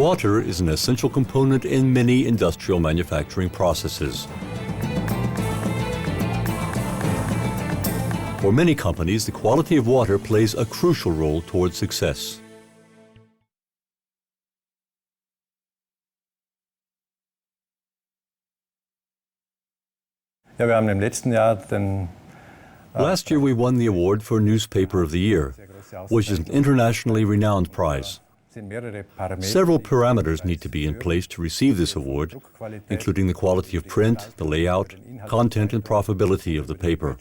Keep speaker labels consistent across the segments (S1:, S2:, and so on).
S1: Water is an essential component in many industrial manufacturing processes. For many companies, the quality of water plays a crucial role towards success. Last year we won the award for Newspaper of the Year, which is an internationally renowned prize. Several parameters need to be in place to receive this award, including the quality of print, the layout, content and profitability of the paper.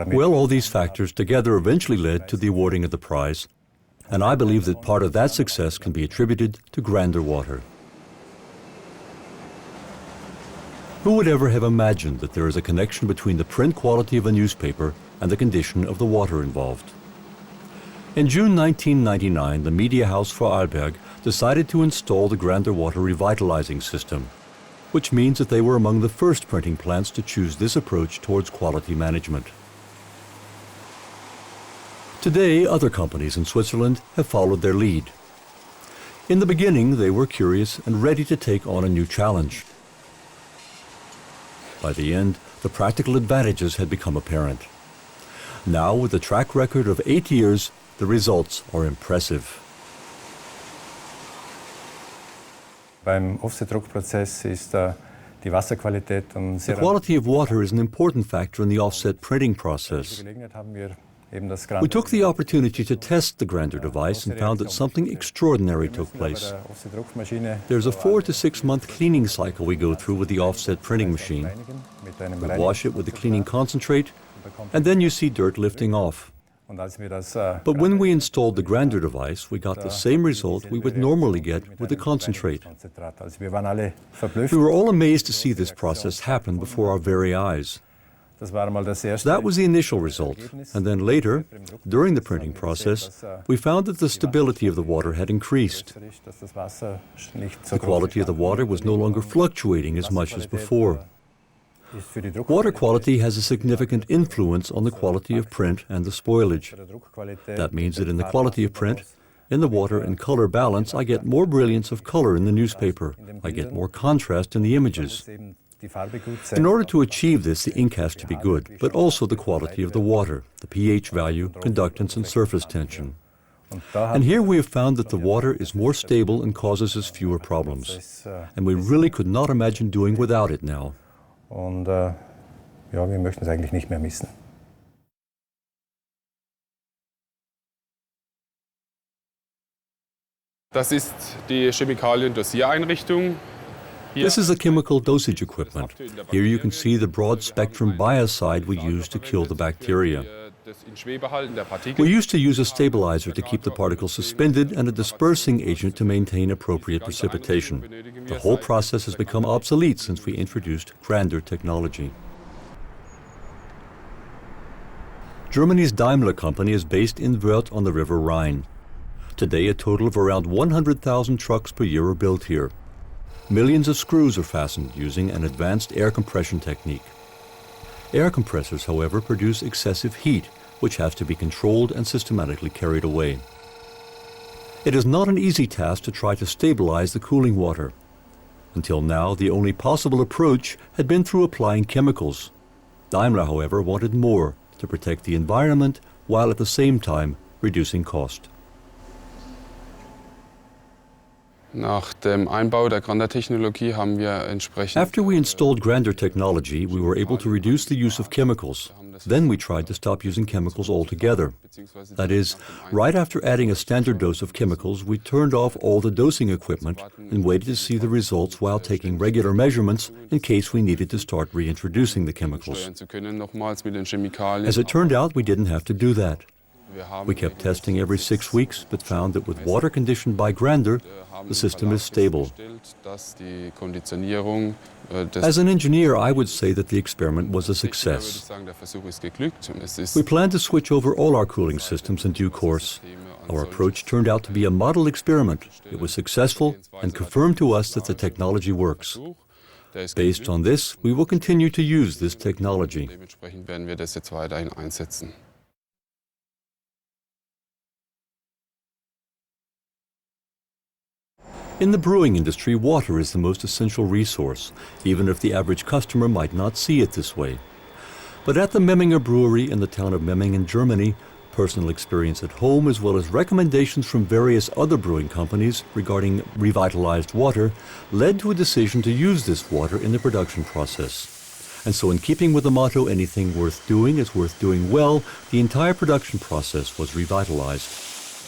S1: Well, all these factors together eventually led to the awarding of the prize, and I believe that part of that success can be attributed to Grander Water. Who would ever have imagined that there is a connection between the print quality of a newspaper and the condition of the water involved? In June 1999, the media house Vorarlberg decided to install the Grander Water revitalizing system, which means that they were among the first printing plants to choose this approach towards quality management. Today, other companies in Switzerland have followed their lead. In the beginning, they were curious and ready to take on a new challenge. By the end, the practical advantages had become apparent. Now, with a track record of 8 years, the results are impressive.
S2: Beim Offsetdruckprozess ist die Wasserqualität
S1: The quality of water is an important factor in the offset printing process. We took the opportunity to test the Grander device and found that something extraordinary took place. There's a 4 to 6 month cleaning cycle we go through with the offset printing machine. We wash it with the cleaning concentrate, and then you see dirt lifting off. But when we installed the Grander device, we got the same result we would normally get with the concentrate. We were all amazed to see this process happen before our very eyes. That was the initial result, and then later, during the printing process, we found that the stability of the water had increased. The quality of the water was no longer fluctuating as much as before. Water quality has a significant influence on the quality of print and the spoilage. That means that in the quality of print, in the water and color balance, I get more brilliance of color in the newspaper. I get more contrast in the images. In order to achieve this, the ink has to be good, but also the quality of the water, the pH value, conductance and surface tension. And here we have found that the water is more stable and causes us fewer problems. And we really could not imagine doing without it now.
S2: Und ja, wir möchten es eigentlich nicht mehr missen.
S3: Das ist die Chemikalien-Dosiereinrichtung.
S1: This is the chemical dosage equipment. Here you can see the broad-spectrum biocide we use to kill the bacteria. We used to use a stabilizer to keep the particles suspended and a dispersing agent to maintain appropriate precipitation. The whole process has become obsolete since we introduced Grander technology. Germany's Daimler company is based in Wörth on the River Rhine. Today, a total of around 100,000 trucks per year are built here. Millions of screws are fastened using an advanced air compression technique. Air compressors, however, produce excessive heat, which has to be controlled and systematically carried away. It is not an easy task to try to stabilize the cooling water. Until now, the only possible approach had been through applying chemicals. Daimler, however, wanted more to protect the environment while at the same time reducing cost.
S3: Nach dem Einbau der Grander-Technologie haben wir entsprechend.
S1: After we installed Grander technology, we were able to reduce the use of chemicals. Then we tried to stop using chemicals altogether. That is, right after adding a standard dose of chemicals, we turned off all the dosing equipment and waited to see the results while taking regular measurements in case we needed to start reintroducing the chemicals. As it turned out, we didn't have to do that. We kept testing every 6 weeks, but found that with water conditioned by Grander, the system is stable. As an engineer, I would say that the experiment was a success. We plan to switch over all our cooling systems in due course. Our approach turned out to be a model experiment. It was successful and confirmed to us that the technology works. Based on this, we will continue to use this technology. In the brewing industry, water is the most essential resource, even if the average customer might not see it this way. But at the Memminger Brewery in the town of Memmingen, Germany, personal experience at home as well as recommendations from various other brewing companies regarding revitalized water led to a decision to use this water in the production process. And so in keeping with the motto, anything worth doing is worth doing well, the entire production process was revitalized.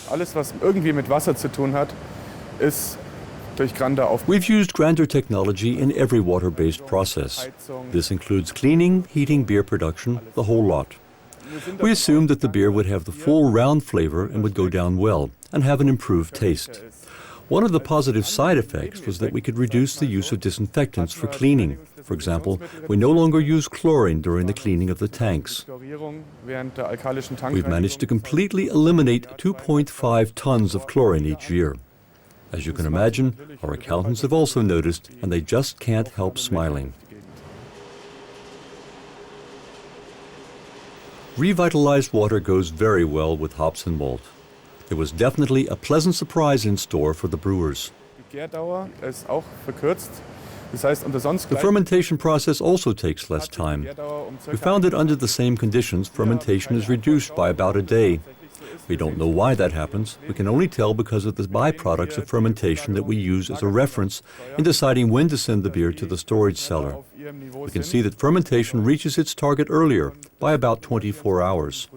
S4: Alles, was irgendwie mit Wasser zu tun hat, ist durch Grander auf.
S1: We've used Grander technology in every water-based process. This includes cleaning, heating, beer production, the whole lot. We assumed that the beer would have the full round flavor and would go down well and have an improved taste. One of the positive side effects was that we could reduce the use of disinfectants for cleaning. For example, we no longer use chlorine during the cleaning of the tanks. We've managed to completely eliminate 2.5 tons of chlorine each year. As you can imagine, our accountants have also noticed, and they just can't help smiling. Revitalized water goes very well with hops and malt. There was definitely a pleasant surprise in store for the brewers. The fermentation process also takes less time. We found that under the same conditions, fermentation is reduced by about a day. We don't know why that happens. We can only tell because of the byproducts of fermentation that we use as a reference in deciding when to send the beer to the storage cellar. We can see that fermentation reaches its target earlier, by about 24 hours.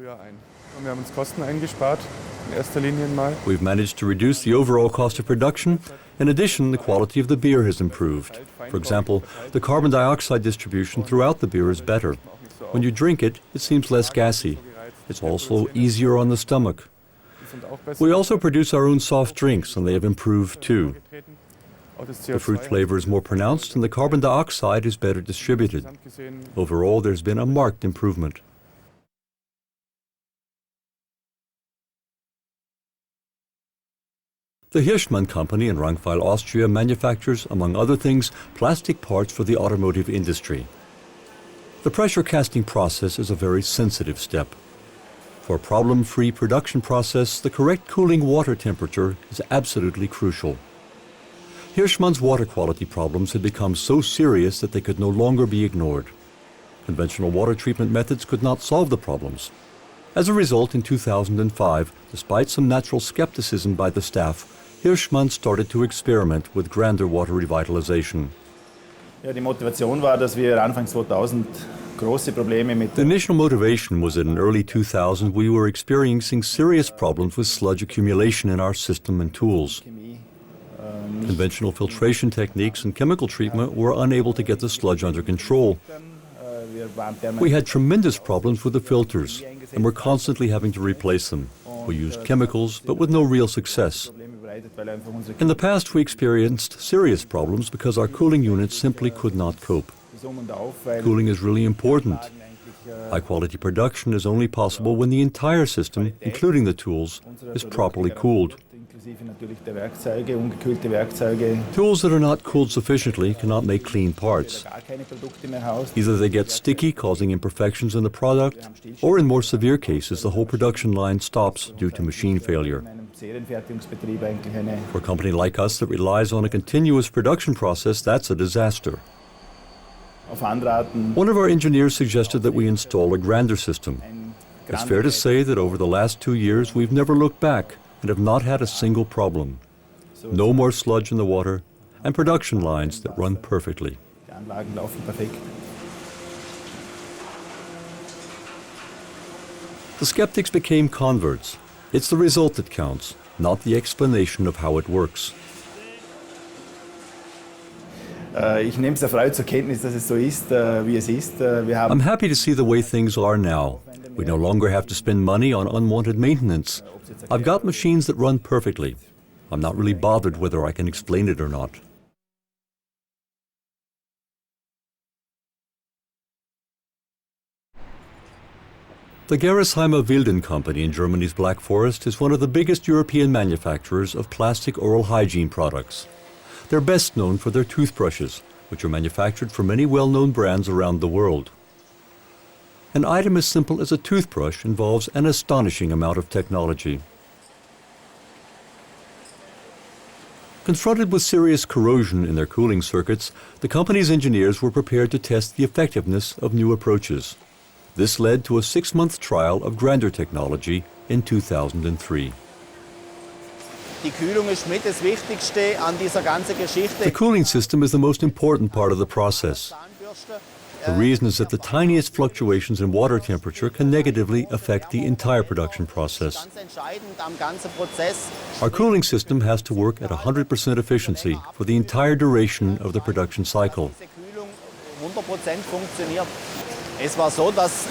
S1: We've managed to reduce the overall cost of production. In addition, the quality of the beer has improved. For example, the carbon dioxide distribution throughout the beer is better. When you drink it, it seems less gassy. It's also easier on the stomach. We also produce our own soft drinks, and they have improved too. The fruit flavor is more pronounced, and the carbon dioxide is better distributed. Overall, there's been a marked improvement. The Hirschmann company in Rangweil, Austria manufactures, among other things, plastic parts for the automotive industry. The pressure casting process is a very sensitive step. For a problem-free production process, the correct cooling water temperature is absolutely crucial. Hirschmann's water quality problems had become so serious that they could no longer be ignored. Conventional water treatment methods could not solve the problems. As a result, in 2005, despite some natural skepticism by the staff, Hirschmann started to experiment with Grander water revitalization.
S5: Ja, die Motivation war, dass wir Anfang 2000 große Probleme mit
S1: The initial motivation was that in early 2000 we were experiencing serious problems with sludge accumulation in our system and tools. Conventional filtration techniques and chemical treatment were unable to get the sludge under control. We had tremendous problems with the filters and were constantly having to replace them. We used chemicals, but with no real success. In the past, we experienced serious problems because our cooling units simply could not cope. Cooling is really important. High-quality production is only possible when the entire system, including the tools, is properly cooled. Tools that are not cooled sufficiently cannot make clean parts. Either they get sticky, causing imperfections in the product, or in more severe cases, the whole production line stops due to machine failure. For a company like us that relies on a continuous production process, that's a disaster. One of our engineers suggested that we install a Grander system. It's fair to say that over the last 2 years, we've never looked back and have not had a single problem. No more sludge in the water, and production lines that run perfectly. The skeptics became converts. It's the result that counts, not the explanation of how it works.
S5: Ich nehme es erfreut zur Kenntnis, dass es so ist, wie es ist.
S1: I'm happy to see the way things are now. We no longer have to spend money on unwanted maintenance. I've got machines that run perfectly. I'm not really bothered whether I can explain it or not. The Gerresheimer Wilden Company in Germany's Black Forest is one of the biggest European manufacturers of plastic oral hygiene products. They're best known for their toothbrushes, which are manufactured for many well-known brands around the world. An item as simple as a toothbrush involves an astonishing amount of technology. Confronted with serious corrosion in their cooling circuits, the company's engineers were prepared to test the effectiveness of new approaches. This led to a 6-month trial of grinder technology in 2003.
S6: Die Kühlung ist mit das Wichtigste an dieser ganzen Geschichte.
S1: The cooling system is the most important part of the process. The reason is that the tiniest fluctuations in water temperature can negatively affect the entire production process. Our cooling system has to work at 100% efficiency for the entire duration of the production cycle.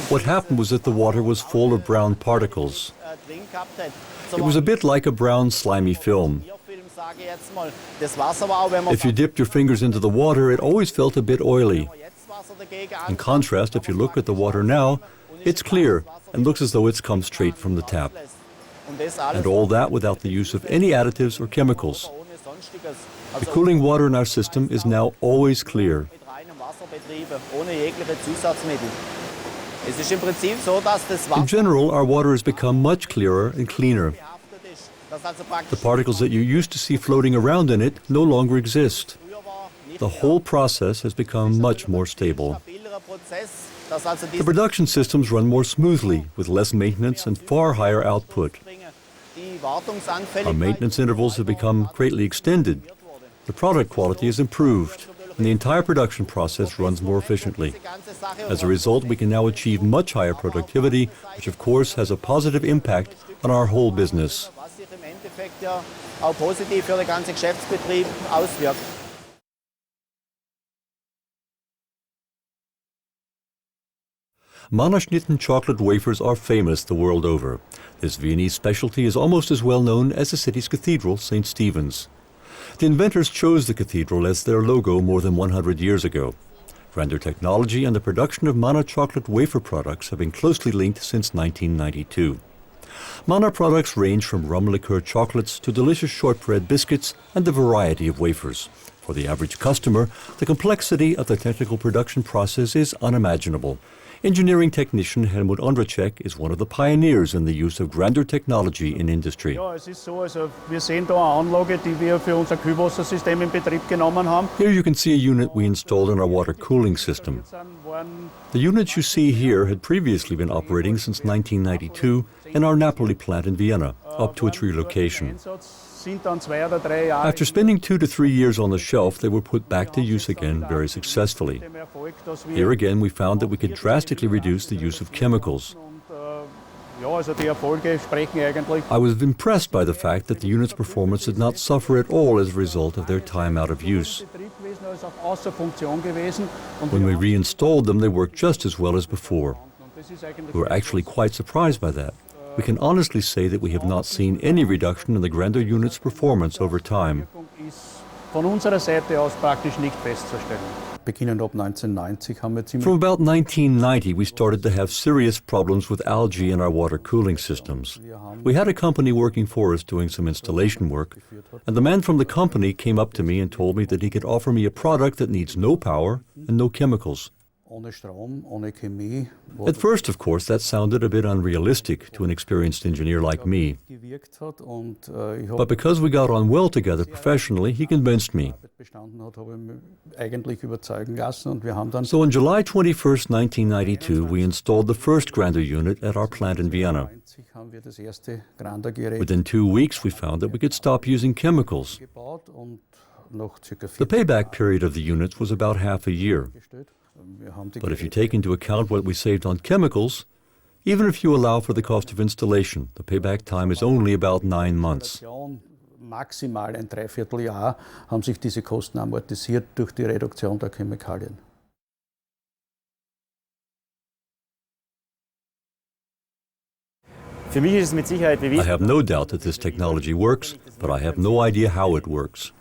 S1: What happened was that the water was full of brown particles. It was a bit like a brown slimy film. If you dipped your fingers into the water, it always felt a bit oily. In contrast, if you look at the water now, it's clear and looks as though it's come straight from the tap. And all that without the use of any additives or chemicals. The cooling water in our system is now always clear. In general, our water has become much clearer and cleaner. The particles that you used to see floating around in it no longer exist. The whole process has become much more stable. The production systems run more smoothly, with less maintenance and far higher output. Our maintenance intervals have become greatly extended. The product quality is improved, and the entire production process runs more efficiently. As a result, we can now achieve much higher productivity, which of course has a positive impact on our whole business. Mannerschnitten chocolate wafers are famous the world over. This Viennese specialty is almost as well known as the city's cathedral, St. Stephen's. The inventors chose the cathedral as their logo more than 100 years ago. Grinder technology and the production of Manna chocolate wafer products have been closely linked since 1992. Manna products range from rum liqueur chocolates to delicious shortbread biscuits and a variety of wafers. For the average customer, the complexity of the technical production process is unimaginable. Engineering technician Helmut Ondracek is one of the pioneers in the use of grinder technology in industry.
S7: Ja, es ist so, also wir sehen da eine Anlage, die wir für unser Kühlwassersystem in Betrieb genommen haben.
S1: Here you can see a unit we installed in our water cooling system. The units you see here had previously been operating since 1992 in our Napoli plant in Vienna, up to its relocation. After spending 2 to 3 years on the shelf, they were put back to use again very successfully. Here again, we found that we could drastically reduce the use of chemicals. I was impressed by the fact that the unit's performance did not suffer at all as a result of their time out of use. When we reinstalled them, they worked just as well as before. We were actually quite surprised by that. We can honestly say that we have not seen any reduction in the grinder unit's performance over time.
S7: Von unserer Seite aus praktisch nicht festzustellen.
S2: Beginnend ab 1990 haben wir ziemlich...
S1: From about 1990, we started to have serious problems with algae in our water cooling systems. We had a company working for us doing some installation work, and the man from the company came up to me and told me that he could offer me a product that needs no power and no chemicals.
S2: Ohne Strom, ohne Chemie.
S1: At first, of course, that sounded a bit unrealistic to an experienced engineer like me. But because we got on well together professionally, he convinced me. So on July 21st, 1992, we installed the first grinder unit at our plant in Vienna. Within 2 weeks, we found that we could stop using chemicals. The payback period of the units was about half a year. But if you take into account what we saved on chemicals, even if you allow for the cost of installation, the payback time is only about 9 months.
S2: Maximal ein Dreivierteljahr haben sich diese Kosten amortisiert durch die Reduktion der Chemikalien.
S6: Für mich ist es mit Sicherheit
S1: I have no doubt that this technology works, but I have no idea how it works.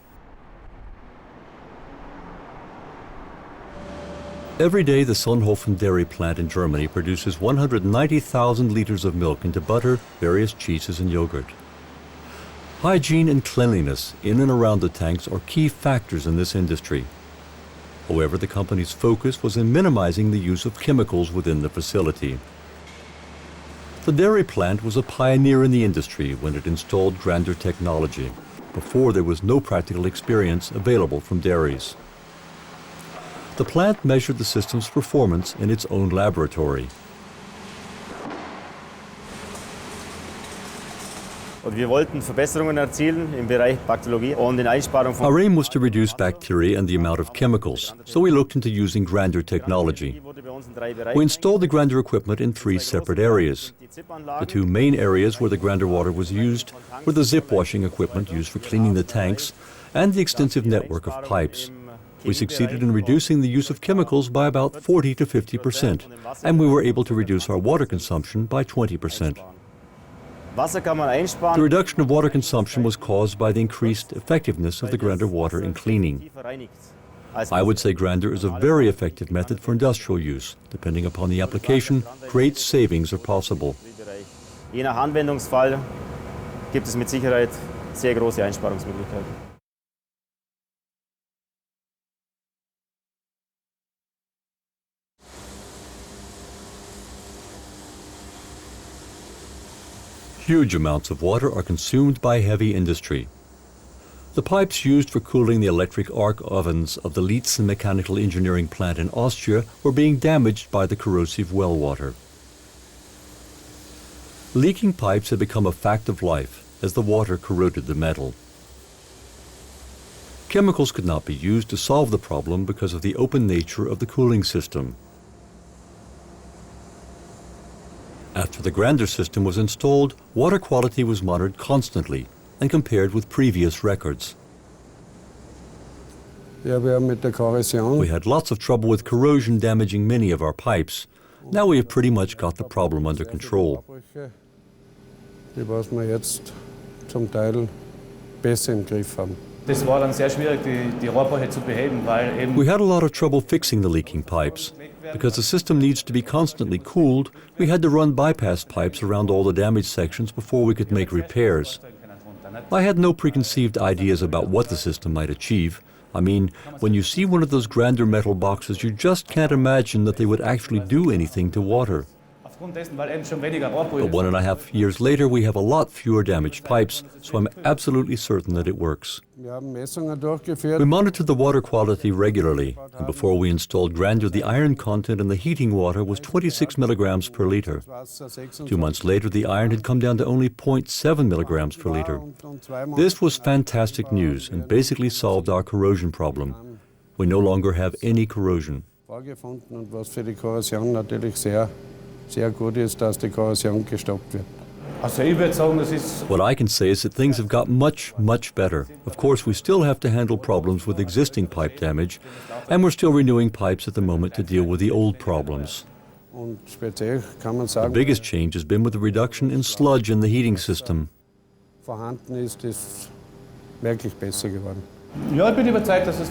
S1: Every day, the Sonthofen dairy plant in Germany produces 190,000 liters of milk into butter, various cheeses, and yogurt. Hygiene and cleanliness in and around the tanks are key factors in this industry. However, the company's focus was in minimizing the use of chemicals within the facility. The dairy plant was a pioneer in the industry when it installed grinder technology. before there was no practical experience available from dairies. The plant measured the system's performance in its own laboratory.
S5: Wir wollten Verbesserungen erzielen im Bereich Bakteriologie und in Einsparung von.
S1: Our aim was to reduce bacteria and the amount of chemicals, so we looked into using grander technology. We installed the grander equipment in 3 separate areas. The 2 main areas where the grander water was used were the zip washing equipment used for cleaning the tanks and the extensive network of pipes. We succeeded in reducing the use of chemicals by about 40 to 50%, and we were able to reduce our water consumption by 20%. The reduction of water consumption was caused by the increased effectiveness of the grander water in cleaning. I would say grander is a very effective method for industrial use. Depending upon the application, great savings are possible.
S5: Je nach Anwendungsfall gibt es mit Sicherheit sehr große Einsparungsmöglichkeiten.
S1: Huge amounts of water are consumed by heavy industry. The pipes used for cooling the electric arc ovens of the Lietzen mechanical engineering plant in Austria were being damaged by the corrosive well water. Leaking pipes had become a fact of life as the water corroded the metal. Chemicals could not be used to solve the problem because of the open nature of the cooling system. After the grander system was installed, water quality was monitored constantly and compared with previous records. We had lots of trouble with corrosion damaging many of our pipes. Now we have pretty much got the problem under control. We had a lot of trouble fixing the leaking pipes. Because the system needs to be constantly cooled, we had to run bypass pipes around all the damaged sections before we could make repairs. I had no preconceived ideas about what the system might achieve. I mean, when you see one of those grander metal boxes, you just can't imagine that they would actually do anything to water. But 1.5 years later, we have a lot fewer damaged pipes, so I'm absolutely certain that it works. We monitored the water quality regularly, and before we installed grander, the iron content in the heating water was 26 milligrams per liter. 2 months later, the iron had come down to only 0.7 milligrams per liter. This was fantastic news and basically solved our corrosion problem. We no longer have any corrosion. What I can say is that things have got much better. Of course, we still have to handle problems with existing pipe damage, and we're still renewing pipes at the moment to deal with the old problems. The biggest change has been with the reduction in sludge in the heating system.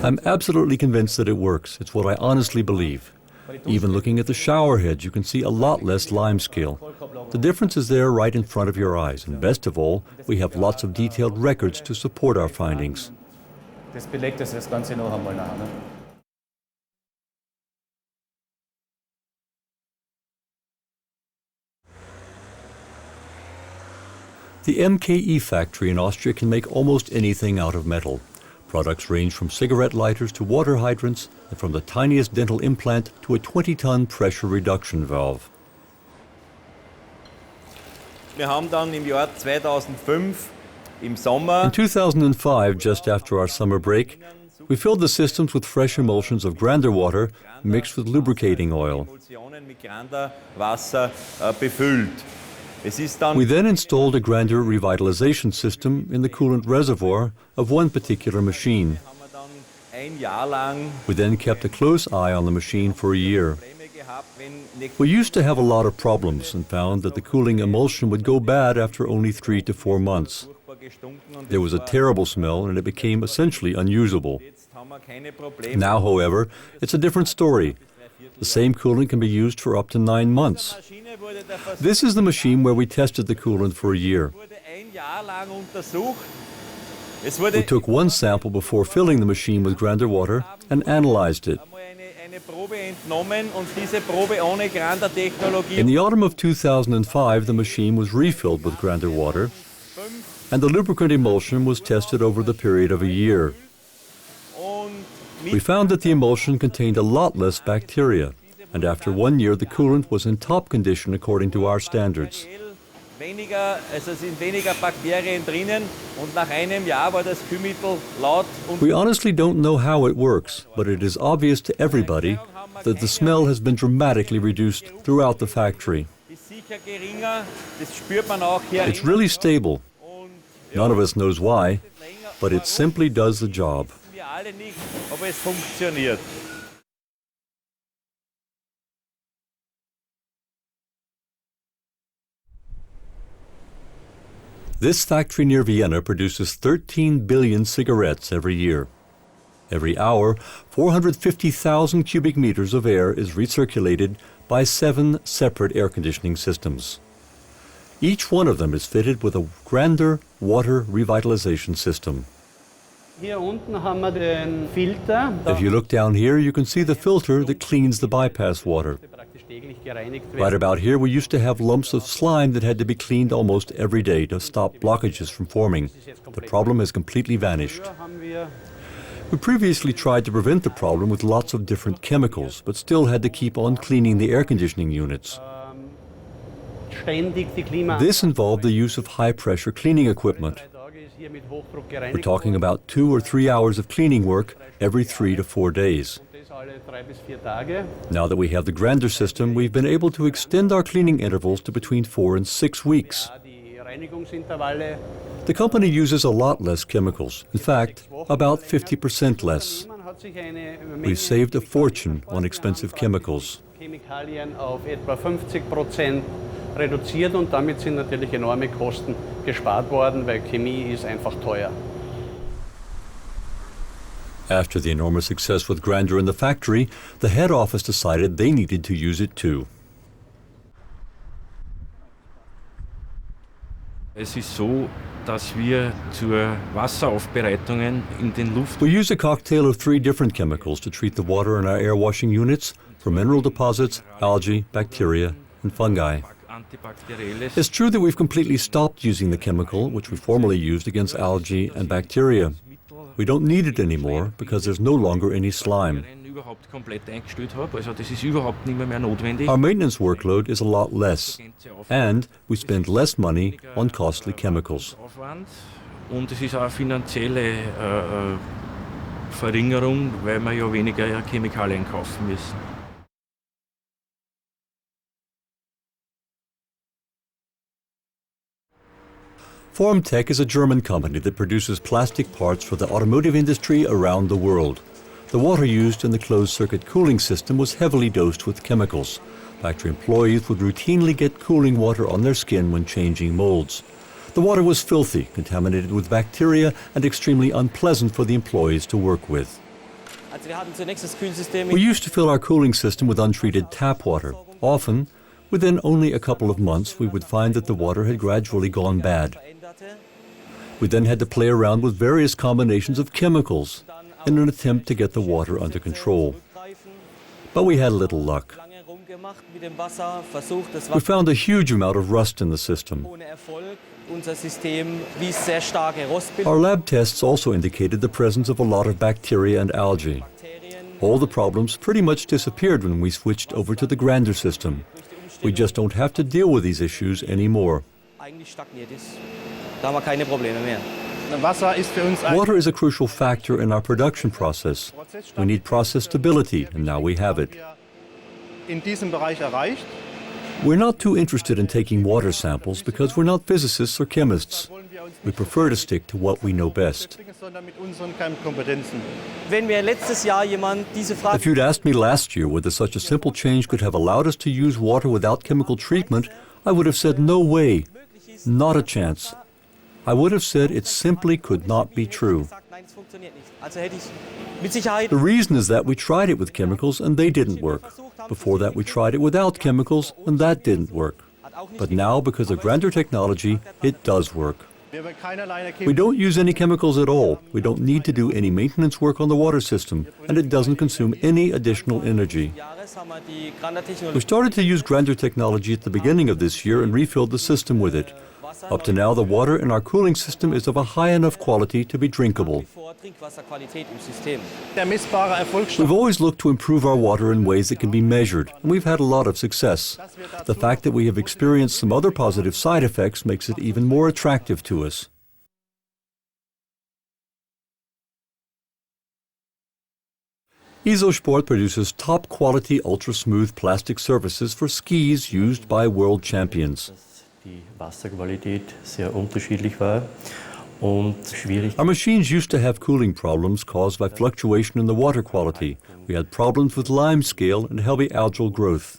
S1: I'm absolutely convinced that it works. It's what I honestly believe. Even looking at the shower heads, you can see a lot less limescale. The difference is there right in front of your eyes, and best of all, we have lots of detailed records to support our findings. The MKE factory in Austria can make almost anything out of metal. Products range from cigarette lighters to water hydrants, and from the tiniest dental implant to a 20-ton pressure reduction valve.
S8: Wir haben dann im Jahr 2005 im Sommer
S1: In 2005, just after our summer break, we filled the systems with fresh emulsions of grander water mixed with lubricating oil.
S8: mit Granderwasser befüllt.
S1: We then installed a grander revitalization system in the coolant reservoir of one particular machine. We then kept a close eye on the machine for a year. We used to have a lot of problems and found that the cooling emulsion would go bad after only 3 to 4 months. There was a terrible smell and it became essentially unusable. Now, however, it's a different story. The same coolant can be used for up to 9 months. This is the machine where we tested the coolant for a year. We took one sample before filling the machine with grander water and analyzed it. In the autumn of 2005, the machine was refilled with grander water, and the lubricant emulsion was tested over the period of a year. We found that the emulsion contained a lot less bacteria, and after 1 year the coolant was in top condition according to our standards. We honestly don't know how it works, but it is obvious to everybody that the smell has been dramatically reduced throughout the factory. It's really stable. None of us knows why, but it simply does the job. This factory near Vienna produces 13 billion cigarettes every year. Every hour, 450,000 cubic meters of air is recirculated by 7 separate air conditioning systems. Each one of them is fitted with a grander water revitalization system. If you look down here, you can see the filter that cleans the bypass water. Right about here, we used to have lumps of slime that had to be cleaned almost every day to stop blockages from forming. The problem has completely vanished. We previously tried to prevent the problem with lots of different chemicals, but still had to keep on cleaning the air conditioning units. This involved the use of high-pressure cleaning equipment. We're talking about 2 or 3 hours of cleaning work every 3 to 4 days. Now that we have the grander system, we've been able to extend our cleaning intervals to between 4 and 6 weeks. The company uses a lot less chemicals. In fact, about 50% less. We've saved a fortune on expensive chemicals.
S7: Reduziert und damit sind natürlich enorme Kosten gespart worden, weil Chemie ist einfach teuer.
S1: After the enormous success with Grandeur in the factory, the head office decided they needed to use it too.
S9: Es ist so, dass wir zur Wasseraufbereitungen in den Luft.
S1: We use a cocktail of 3 different chemicals to treat the water in our air washing units for mineral deposits, algae, bacteria, and fungi. It's true that we've completely stopped using the chemical which we formerly used against algae and bacteria. We don't need it anymore because there's no longer any slime. Our maintenance workload is a lot less, and we spend less money on costly chemicals.
S9: Und es ist auch eine finanzielle Verringerung, weil wir ja weniger Chemikalien kaufen müssen.
S1: Formtech is a German company that produces plastic parts for the automotive industry around the world. The water used in the closed-circuit cooling system was heavily dosed with chemicals. Factory employees would routinely get cooling water on their skin when changing molds. The water was filthy, contaminated with bacteria, and extremely unpleasant for the employees to work with. We used to fill our cooling system with untreated tap water. Often, within only a couple of months, we would find that the water had gradually gone bad. We then had to play around with various combinations of chemicals in an attempt to get the water under control. But we had little luck. We found a huge amount of rust in the system. Our lab tests also indicated the presence of a lot of bacteria and algae. All the problems pretty much disappeared when we switched over to the grander system. We just don't have to deal with these issues anymore. Water is a crucial factor in our production process. We need process stability, and now we have it. We're not too interested in taking water samples because we're not physicists or chemists. We prefer to stick to what we know best. If you'd asked me last year whether such a simple change could have allowed us to use water without chemical treatment, I would have said no way, not a chance. I would have said it simply could not be true. The reason is that we tried it with chemicals and they didn't work. Before that we tried it without chemicals and that didn't work. But now, because of grander technology, it does work. We don't use any chemicals at all. We don't need to do any maintenance work on the water system, and it doesn't consume any additional energy. We started to use grander technology at the beginning of this year and refilled the system with it. Up to now, the water in our cooling system is of a high enough quality to be drinkable. We've always looked to improve our water in ways that can be measured, and we've had a lot of success. The fact that we have experienced some other positive side effects makes it even more attractive to us. Isosport produces top-quality, ultra-smooth plastic surfaces for skis used by world champions. Our machines used to have cooling problems caused by fluctuation in the water quality. We had problems with limescale and heavy algal growth.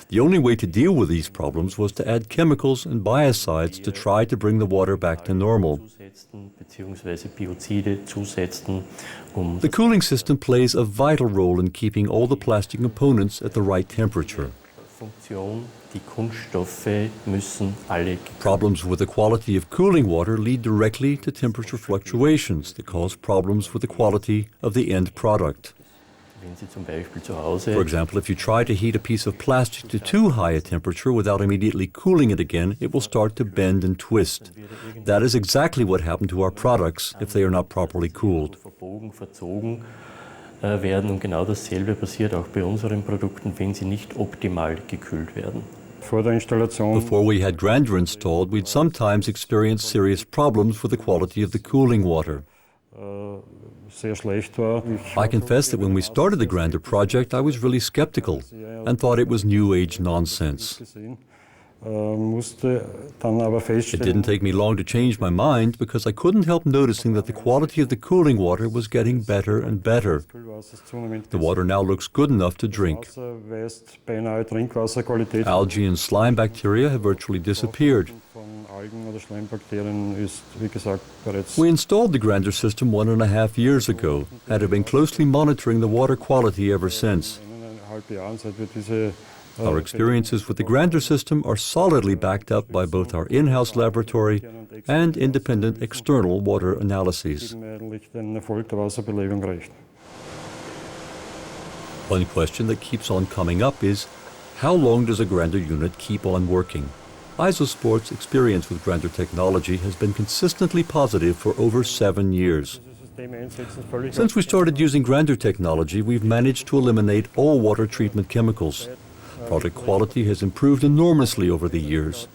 S1: The only way to deal with these problems was to add chemicals and biocides to try to bring the water back to normal. The cooling system plays a vital role in keeping all the plastic components at the right temperature. Problems with the quality of cooling water lead directly to temperature fluctuations that cause problems with the quality of the end product. For example, if you try to heat a piece of plastic to too high a temperature without immediately cooling it again, it will start to bend and twist. That is exactly what happened to our products if they are not properly cooled. Before we had Grander installed, we'd sometimes experience serious problems with the quality of the cooling water. I confess that when we started the Grander project, I was really skeptical and thought it was New Age nonsense. It didn't take me long to change my mind because I couldn't help noticing that the quality of the cooling water was getting better and better. The water now looks good enough to drink. Algae and slime bacteria have virtually disappeared. We installed the Grander system 1.5 years ago and have been closely monitoring the water quality ever since. Our experiences with the Grander system are solidly backed up by both our in-house laboratory and independent external water analyses. One question that keeps on coming up is, how long does a Grander unit keep on working? Isosport's experience with Grander technology has been consistently positive for over 7 years. Since we started using Grander technology, we've managed to eliminate all water treatment chemicals. Product quality has improved enormously over the years.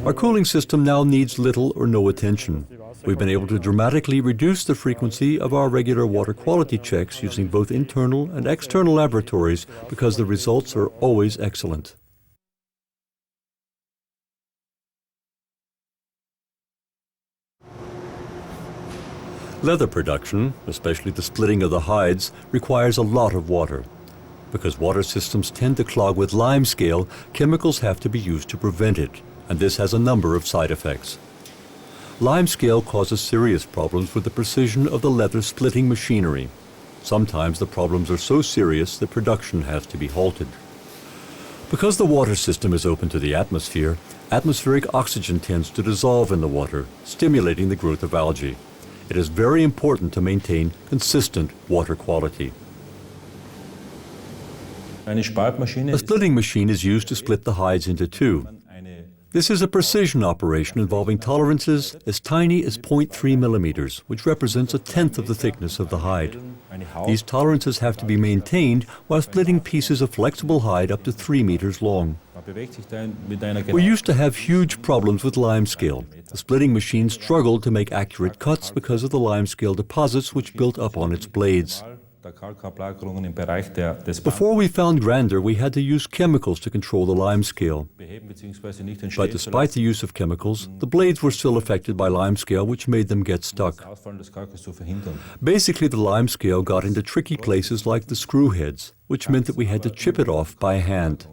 S1: Our cooling system now needs little or no attention. We've been able to dramatically reduce the frequency of our regular water quality checks using both internal and external laboratories because the results are always excellent. Leather production, especially the splitting of the hides, requires a lot of water. Because water systems tend to clog with limescale, chemicals have to be used to prevent it, and this has a number of side effects. Limescale causes serious problems with the precision of the leather splitting machinery. Sometimes the problems are so serious that production has to be halted. Because the water system is open to the atmosphere, atmospheric oxygen tends to dissolve in the water, stimulating the growth of algae. It is very important to maintain consistent water quality. A splitting machine is used to split the hides into two. This is a precision operation involving tolerances as tiny as 0.3 millimeters, which represents 1/10 of the thickness of the hide. These tolerances have to be maintained while splitting pieces of flexible hide up to 3 meters long. We used to have huge problems with limescale. The splitting machine struggled to make accurate cuts because of the limescale deposits which built up on its blades. Before we found Grander, we had to use chemicals to control the limescale. But despite the use of chemicals, the blades were still affected by limescale, which made them get stuck. Basically, the limescale got into tricky places like the screw heads, which meant that we had to chip it off by hand.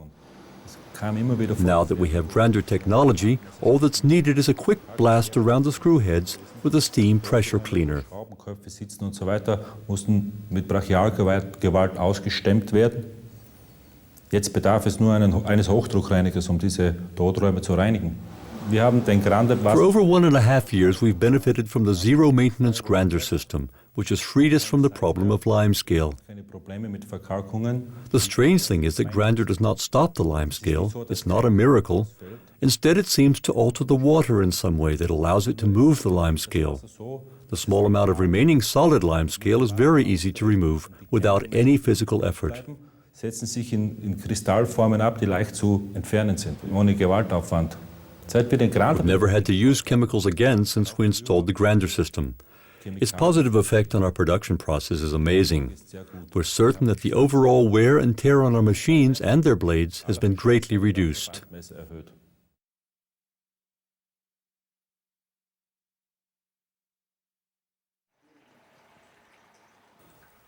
S1: Now that we have Grander technology, all that's needed is a quick blast around the screw heads with a steam pressure cleaner.
S10: Jetzt bedarf es nur eines Hochdruckreinigers, diese Toträume zu reinigen.
S1: For over 1.5 years, we've benefited from the zero-maintenance Grander system, which has freed us from the problem of limescale. The strange thing is that Grander does not stop the limescale. It's not a miracle. Instead, it seems to alter the water in some way that allows it to move the lime scale. The small amount of remaining solid lime scale is very easy to remove without any physical effort.
S10: Setzen sich in Kristallformen ab, die leicht zu entfernen sind, ohne Gewaltaufwand. Seit wir den Grander
S1: We've never had to use chemicals again since we installed the grander system. Its positive effect on our production process is amazing. We're certain that the overall wear and tear on our machines and their blades has been greatly reduced.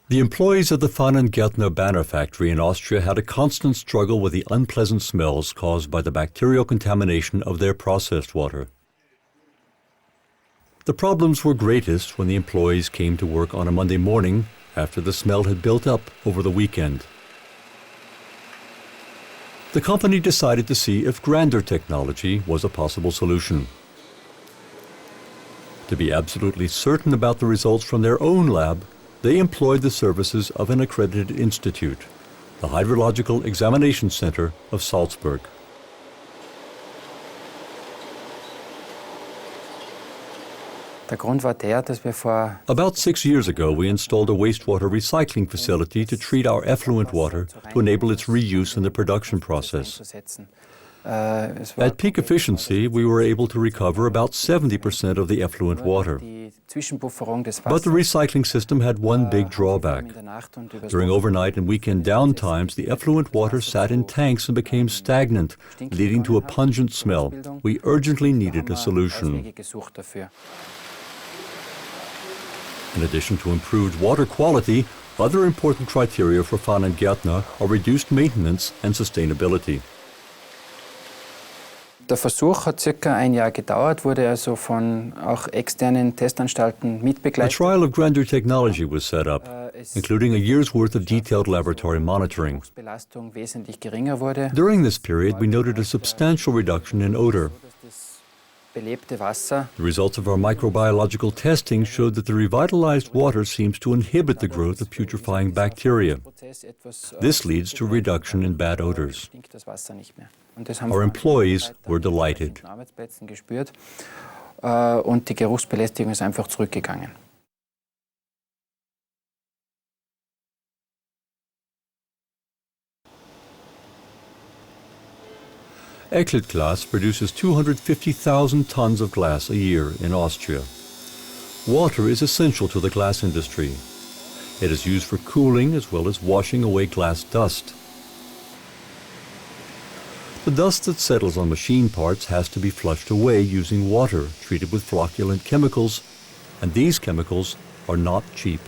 S1: The employees of the Fan and Gärtner banner factory in Austria had a constant struggle with the unpleasant smells caused by the bacterial contamination of their processed water. The problems were greatest when the employees came to work on a Monday morning after the smell had built up over the weekend. The company decided to see if grander technology was a possible solution. To be absolutely certain about the results from their own lab, they employed the services of an accredited institute, the Hydrological Examination Center of Salzburg. About 6 years ago, we installed a wastewater recycling facility to treat our effluent water to enable its reuse in the production process. At peak efficiency, we were able to recover about 70% of the effluent water. But the recycling system had one big drawback. During overnight and weekend downtimes, the effluent water sat in tanks and became stagnant, leading to a pungent smell. We urgently needed a solution. In addition to improved water quality, other important criteria for Fan and Gärtner are reduced maintenance and sustainability.
S11: Der Versuch hat circa ein Jahr gedauert, wurde also von auch externen Testanstalten
S1: A
S11: mitbegleitet.
S1: trial of grander technology was set up, including a year's worth of detailed laboratory monitoring.
S11: Belastung wesentlich geringer wurde.
S1: During this period, we noted a substantial reduction in odor.
S11: Belebte Wasser
S1: The results of our microbiological testing showed that the revitalized water seems to inhibit the growth of putrefying bacteria. This leads to a reduction in bad odors.
S11: stinkt das Wasser nicht mehr. Und das haben
S1: Our employees were delighted.
S11: auf den Arbeitsplätzen gespürt und die Geruchsbelästigung ist einfach zurückgegangen.
S1: Ecklet Glass produces 250,000 tons of glass a year in Austria. Water is essential to the glass industry. It is used for cooling as well as washing away glass dust. The dust that settles on machine parts has to be flushed away using water treated with flocculent chemicals, and these chemicals are not cheap.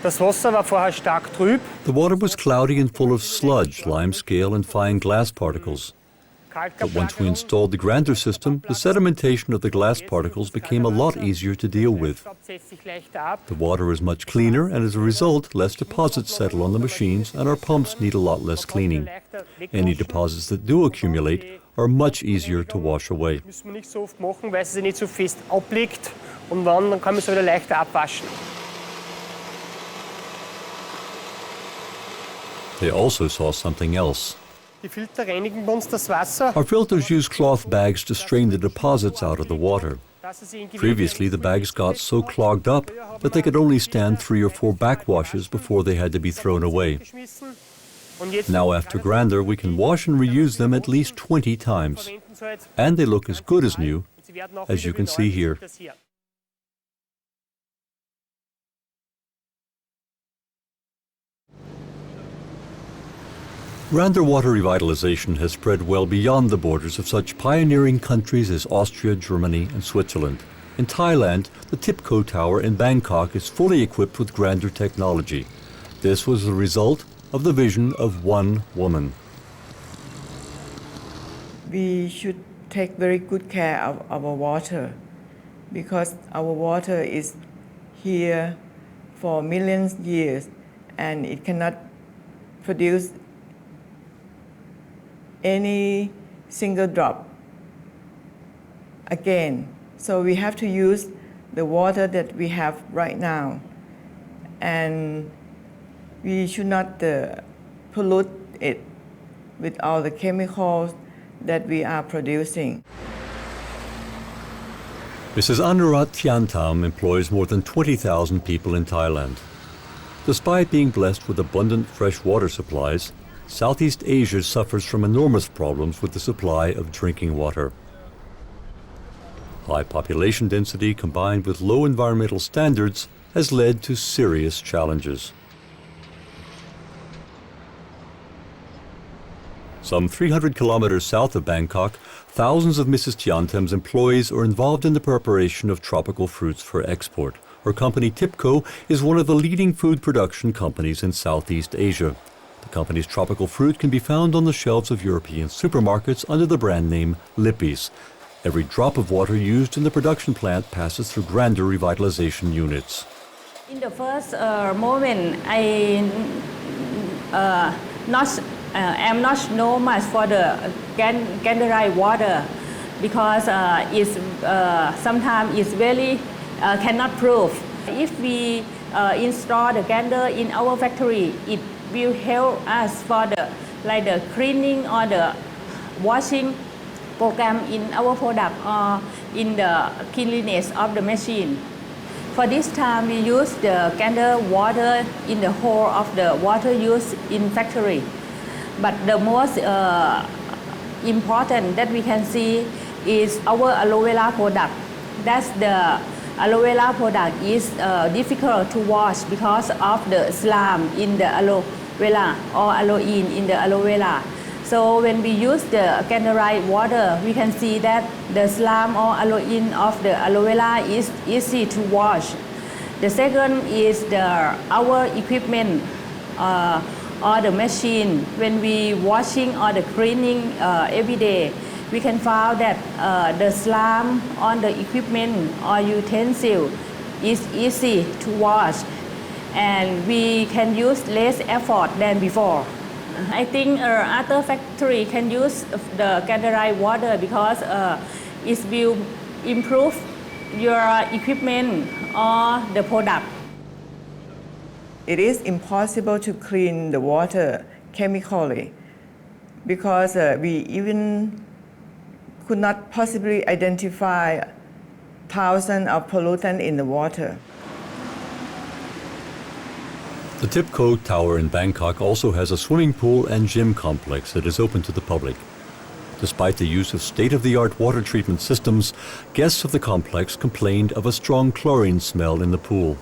S12: Das Wasser war vorher stark trüb.
S1: The water was cloudy and full of sludge, lime scale, and fine glass particles. But once we installed the grander system, the sedimentation of the glass particles became a lot easier to deal with. The water is much cleaner, and as a result, less deposits settle on the machines, and our pumps need a lot less cleaning. Any deposits that do accumulate are much easier to wash away.
S12: Müssen wir nicht so oft machen, weil sie nicht so fest abliegt und dann kann man es wieder leichter abwaschen.
S1: They also saw something else.
S12: Die Filter reinigen bei uns das Wasser.
S1: Our filters use cloth bags to strain the deposits out of the water. Previously, the bags got so clogged up that they could only stand 3 or 4 backwashes before they had to be thrown away. Now, after grander, we can wash and reuse them at least 20 times. And they look as good as new, as you can see here. Grander water revitalization has spread well beyond the borders of such pioneering countries as Austria, Germany, and Switzerland. In Thailand, the Tipco Tower in Bangkok is fully equipped with grander technology. This was the result of the vision of one woman.
S13: We should take very good care of our water because our water is here for millions of years and it cannot produce any single drop again. So we have to use the water that we have right now. And we should not pollute it with all the chemicals that we are producing.
S1: Mrs. Anurat Thiantam employs more than 20,000 people in Thailand. Despite being blessed with abundant fresh water supplies, Southeast Asia suffers from enormous problems with the supply of drinking water. High population density combined with low environmental standards has led to serious challenges. Some 300 kilometers south of Bangkok, thousands of Mrs. Thiantam's employees are involved in the preparation of tropical fruits for export. Her company TIPCO is one of the leading food production companies in Southeast Asia. The company's tropical fruit can be found on the shelves of European supermarkets under the brand name Lippis. Every drop of water used in the production plant passes through grinder revitalization units.
S14: In the first moment, I am not know much for the gander water because sometimes it's very cannot prove. If we install the gander in our factory, it will help us for the cleaning or the washing program in our product or in the cleanliness of the machine. For this time, we use the gander water in the whole of the water used in factory. But the most important that we can see is our aloe vera product. That's the aloe vera product is difficult to wash because of the slime in the aloe vera or aloin in the aloe vera. So when we use the ganderite water, we can see that the slime or aloin of the aloe vera is easy to wash. The second is our equipment or the machine. When we washing or the cleaning every day, we can find that the slime on the equipment or utensil is easy to wash, and we can use less effort than before. I think other factory can use the ganderite water because it will improve your equipment or the product.
S13: It is impossible to clean the water chemically because we even could not possibly identify thousands of pollutants in the water.
S1: The TIPCO Tower in Bangkok also has a swimming pool and gym complex that is open to the public. Despite the use of state-of-the-art water treatment systems, guests of the complex complained of a strong chlorine smell in the pool.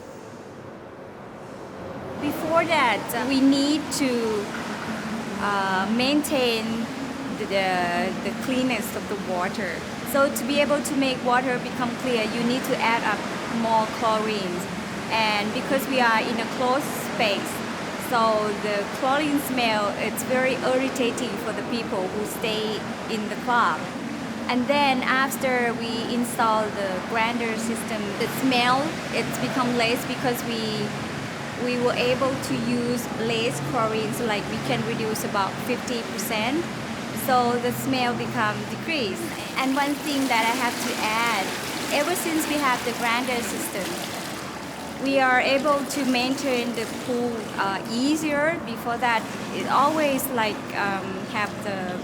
S15: Before that, we need to maintain the cleanness of the water. So to be able to make water become clear, you need to add up more chlorine. And because we are in a closed space, so the chlorine smell, it's very irritating for the people who stay in the club. And then after we install the grinder system, the smell, it's become less because we were able to use less chlorine, so like we can reduce about 50%. So the smell become decreased. And one thing that I have to add, ever since we have the grinder system, we are able to maintain the pool easier. Before that, it always have the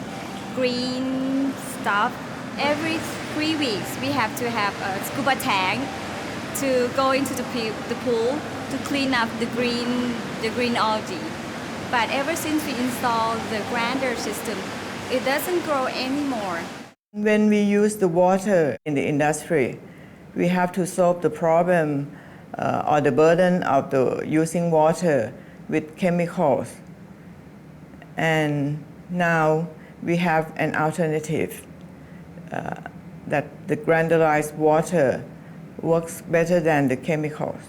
S15: green stuff. Every 3 weeks, we have to have a scuba tank to go into the pool to clean up the green algae. But ever since we installed the grinder system, it doesn't grow anymore.
S13: When we use the water in the industry, we have to solve the problem or the burden of using water with chemicals. And now we have an alternative that the granularized water works better than the chemicals.